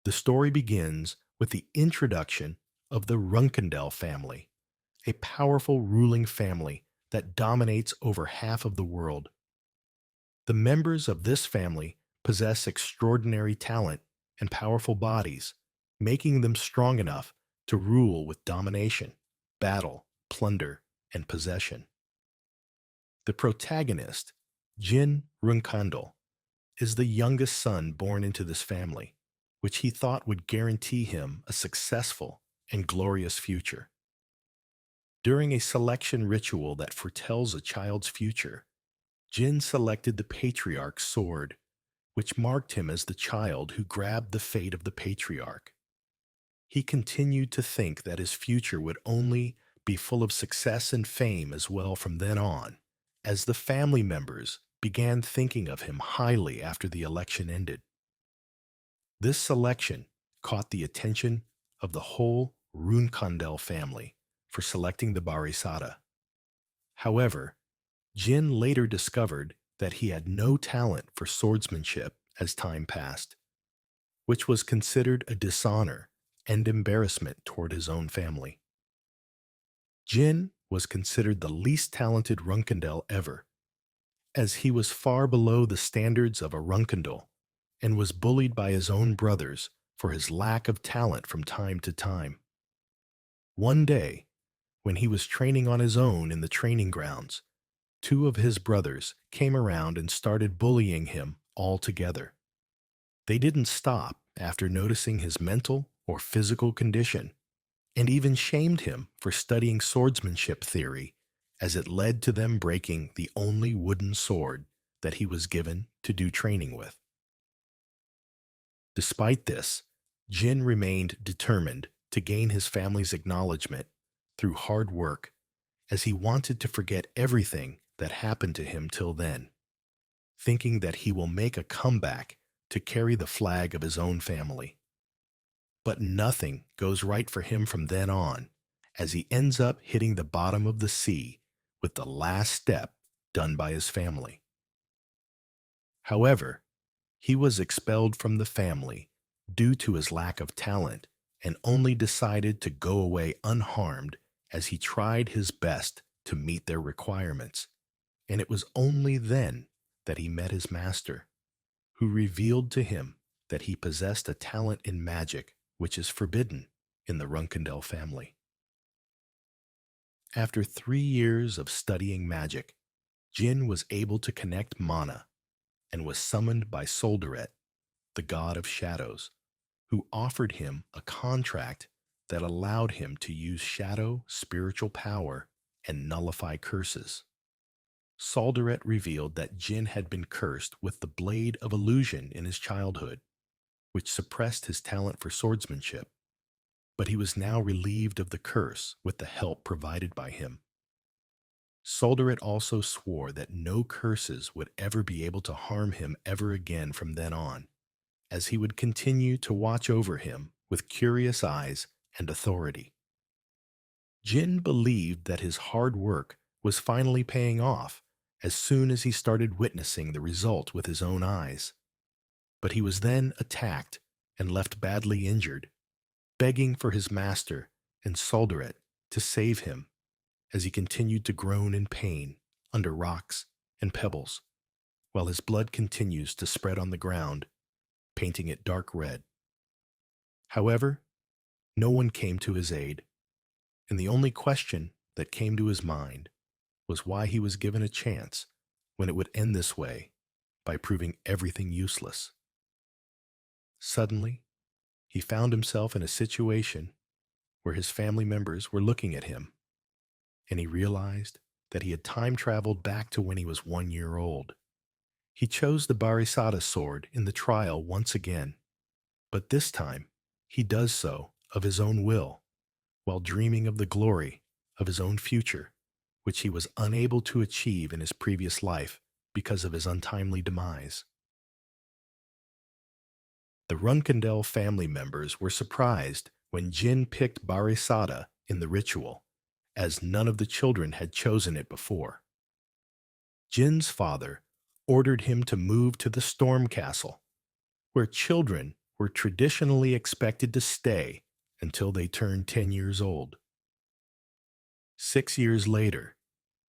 The story begins with the introduction of the Runkendell family, a powerful ruling family that dominates over half of the world. The members of this family possess extraordinary talent and powerful bodies, making them strong enough to rule with domination, battle, plunder, and possession. The protagonist, Jin Runkandel, is the youngest son born into this family, which he thought would guarantee him a successful and glorious future. During a selection ritual that foretells a child's future, Jin selected the patriarch's sword, which marked him as the child who grabbed the fate of the patriarch. He continued to think that his future would only be full of success and fame as well from then on, as the family members began thinking of him highly after the election ended. This selection caught the attention of the whole Runkandel family for selecting the Barisata. However, Jin later discovered that he had no talent for swordsmanship as time passed, which was considered a dishonor and embarrassment toward his own family. Jin was considered the least talented Runkendel ever, as he was far below the standards of a Runkendel and was bullied by his own brothers for his lack of talent from time to time. One day, when he was training on his own in the training grounds, two of his brothers came around and started bullying him all together. They didn't stop after noticing his mental or physical condition, and even shamed him for studying swordsmanship theory, as it led to them breaking the only wooden sword that he was given to do training with. Despite this, Jin remained determined to gain his family's acknowledgement through hard work, as he wanted to forget everything that happened to him till then, thinking that he will make a comeback to carry the flag of his own family. But nothing goes right for him from then on, as he ends up hitting the bottom of the sea with the last step done by his family. However, he was expelled from the family due to his lack of talent and only decided to go away unharmed as he tried his best to meet their requirements. And it was only then that he met his master, who revealed to him that he possessed a talent in magic which is forbidden in the Runkendel family. After 3 years of studying magic, Jin was able to connect mana and was summoned by Soldaret, the god of shadows, who offered him a contract that allowed him to use shadow spiritual power and nullify curses. Soldaret revealed that Jin had been cursed with the Blade of Illusion in his childhood, which suppressed his talent for swordsmanship, but he was now relieved of the curse with the help provided by him. Soldaret also swore that no curses would ever be able to harm him ever again from then on, as he would continue to watch over him with curious eyes and authority. Jin believed that his hard work was finally paying off as soon as he started witnessing the result with his own eyes. But he was then attacked and left badly injured, begging for his master and Soldaret to save him as he continued to groan in pain under rocks and pebbles, while his blood continues to spread on the ground, painting it dark red. However, no one came to his aid, and the only question that came to his mind was why he was given a chance when it would end this way by proving everything useless. Suddenly, he found himself in a situation where his family members were looking at him, and he realized that he had time traveled back to when he was 1 year old. He chose the Barisata sword in the trial once again, but this time he does so of his own will, while dreaming of the glory of his own future, which he was unable to achieve in his previous life because of his untimely demise. The Runkendel family members were surprised when Jin picked Barisata in the ritual, as none of the children had chosen it before. Jin's father ordered him to move to the Storm Castle, where children were traditionally expected to stay until they turned 10 years old. 6 years later,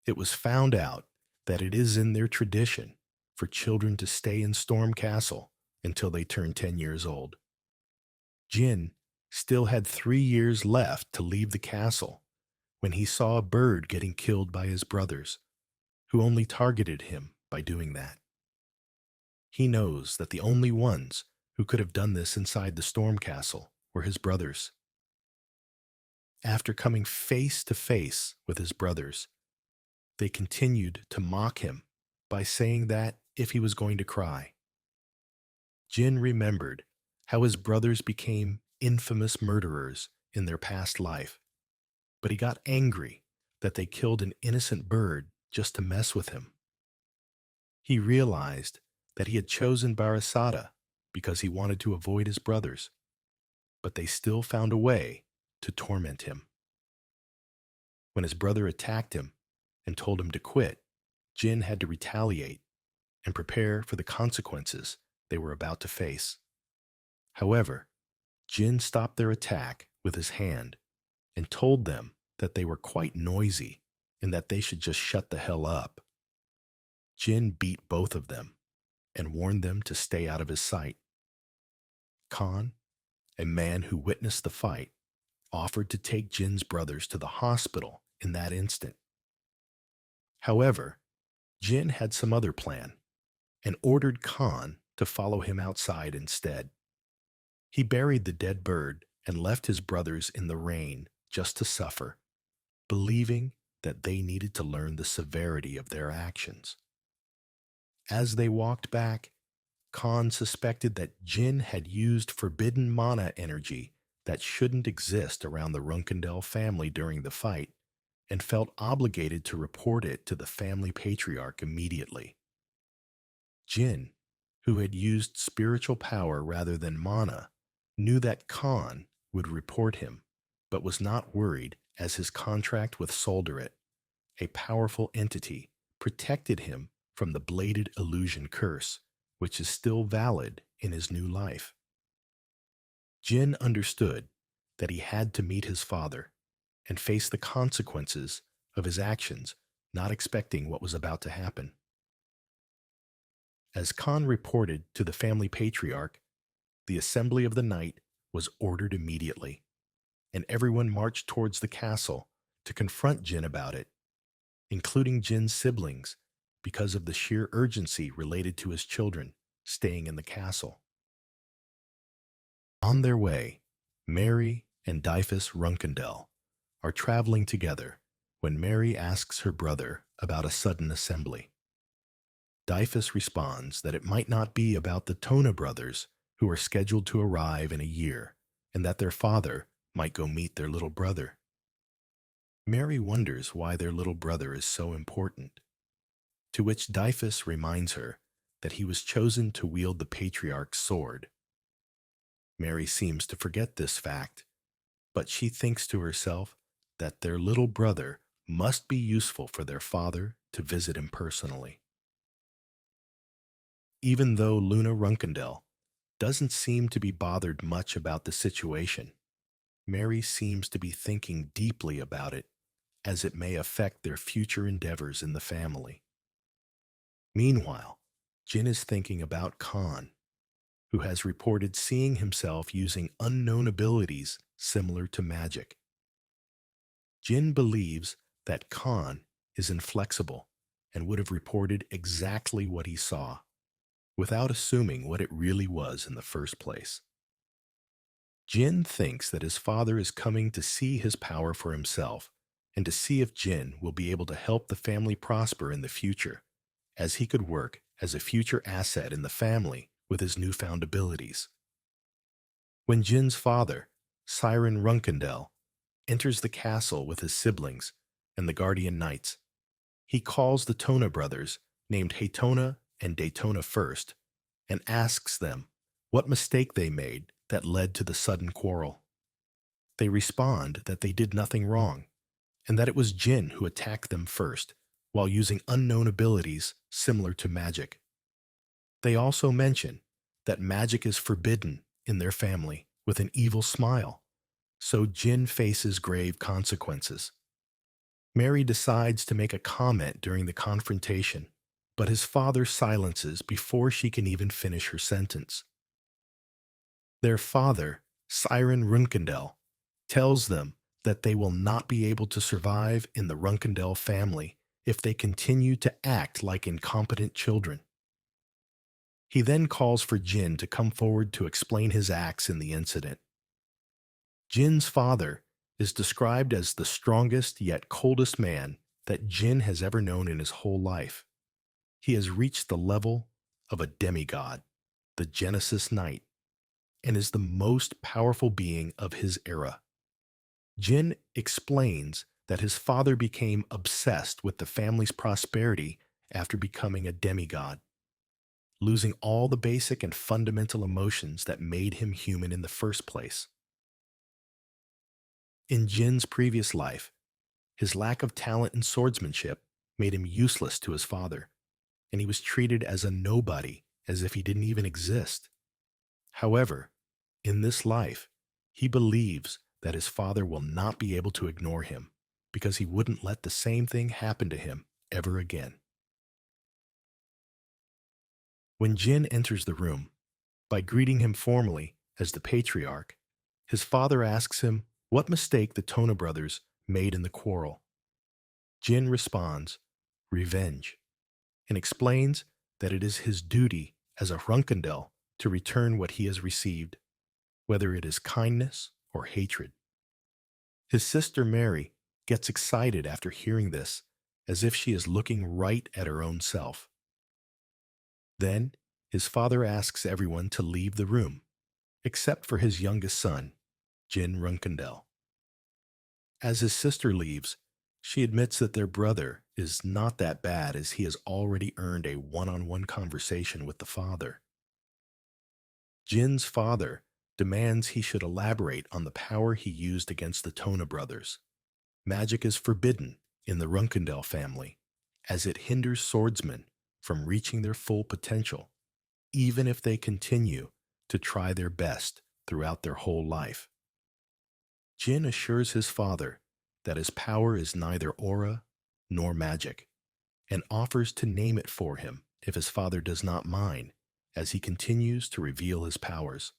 it was found out that it is in their tradition for children to stay in Storm Castle until they turn 10 years old. Jin still had 3 years left to leave the castle when he saw a bird getting killed by his brothers, who only targeted him by doing that. He knows that the only ones who could have done this inside the Storm Castle were his brothers. After coming face to face with his brothers, they continued to mock him by saying that if he was going to cry. Jin remembered how his brothers became infamous murderers in their past life, but he got angry that they killed an innocent bird just to mess with him. He realized that he had chosen Barasada because he wanted to avoid his brothers, but they still found a way to torment him. When his brother attacked him and told him to quit, Jin had to retaliate and prepare for the consequences they were about to face. However, Jin stopped their attack with his hand and told them that they were quite noisy and that they should just shut the hell up. Jin beat both of them and warned them to stay out of his sight. Khan, a man who witnessed the fight, offered to take Jin's brothers to the hospital in that instant. However, Jin had some other plan and ordered Khan to follow him outside instead. He buried the dead bird and left his brothers in the rain just to suffer, believing that they needed to learn the severity of their actions. As they walked back, Khan suspected that Jin had used forbidden mana energy that shouldn't exist around the Runkendell family during the fight and felt obligated to report it to the family patriarch immediately. Jin, who had used spiritual power rather than mana, knew that Khan would report him, but was not worried as his contract with Solderit, a powerful entity, protected him from the bladed illusion curse, which is still valid in his new life. Jin understood that he had to meet his father and face the consequences of his actions, not expecting what was about to happen. As Khan reported to the family patriarch, the assembly of the night was ordered immediately, and everyone marched towards the castle to confront Jin about it, including Jin's siblings, because of the sheer urgency related to his children staying in the castle. On their way, Mary and Dyfus Runkendell are traveling together when Mary asks her brother about a sudden assembly. Dyfus responds that it might not be about the Tona brothers who are scheduled to arrive in a year, and that their father might go meet their little brother. Mary wonders why their little brother is so important, to which Dyfus reminds her that he was chosen to wield the patriarch's sword. Mary seems to forget this fact, but she thinks to herself that their little brother must be useful for their father to visit him personally. Even though Luna Runkendell doesn't seem to be bothered much about the situation, Mary seems to be thinking deeply about it, as it may affect their future endeavors in the family. Meanwhile, Jin is thinking about Khan, who has reported seeing himself using unknown abilities similar to magic. Jin believes that Khan is inflexible and would have reported exactly what he saw, without assuming what it really was in the first place. Jin thinks that his father is coming to see his power for himself and to see if Jin will be able to help the family prosper in the future, as he could work as a future asset in the family with his newfound abilities. When Jin's father, Siren Runkendell, enters the castle with his siblings and the guardian knights, he calls the Tona brothers, named Haytona and Daytona first, and asks them what mistake they made that led to the sudden quarrel. They respond that they did nothing wrong, and that it was Jin who attacked them first, while using unknown abilities similar to magic. They also mention that magic is forbidden in their family with an evil smile, so Jin faces grave consequences. Mary decides to make a comment during the confrontation, but his father silences before she can even finish her sentence. Their father, Siren Runkendel, tells them that they will not be able to survive in the Runkendel family if they continue to act like incompetent children. He then calls for Jin to come forward to explain his acts in the incident. Jin's father is described as the strongest yet coldest man that Jin has ever known in his whole life. He has reached the level of a demigod, the Genesis Knight, and is the most powerful being of his era. Jin explains that his father became obsessed with the family's prosperity after becoming a demigod, losing all the basic and fundamental emotions that made him human in the first place. In Jin's previous life, his lack of talent in swordsmanship made him useless to his father, and he was treated as a nobody, as if he didn't even exist. However, in this life, he believes that his father will not be able to ignore him because he wouldn't let the same thing happen to him ever again. When Jin enters the room, by greeting him formally as the patriarch, his father asks him what mistake the Tona brothers made in the quarrel. Jin responds, "Revenge," and explains that it is his duty as a Runkendel to return what he has received, whether it is kindness or hatred. His sister Mary gets excited after hearing this, as if she is looking right at her own self. Then, his father asks everyone to leave the room, except for his youngest son, Jin Runkendel. As his sister leaves, she admits that their brother is not that bad as he has already earned a one-on-one conversation with the father. Jin's father demands he should elaborate on the power he used against the Tona brothers. Magic is forbidden in the Runkendel family, as it hinders swordsmen from reaching their full potential, even if they continue to try their best throughout their whole life. Jin assures his father that his power is neither aura nor magic, and offers to name it for him if his father does not mind, as he continues to reveal his powers.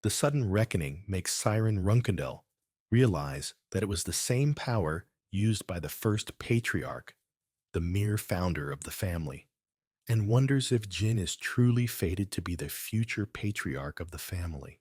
The sudden reckoning makes Siren Runkendel realize that it was the same power used by the first patriarch, the mere founder of the family, and wonders if Jin is truly fated to be the future patriarch of the family.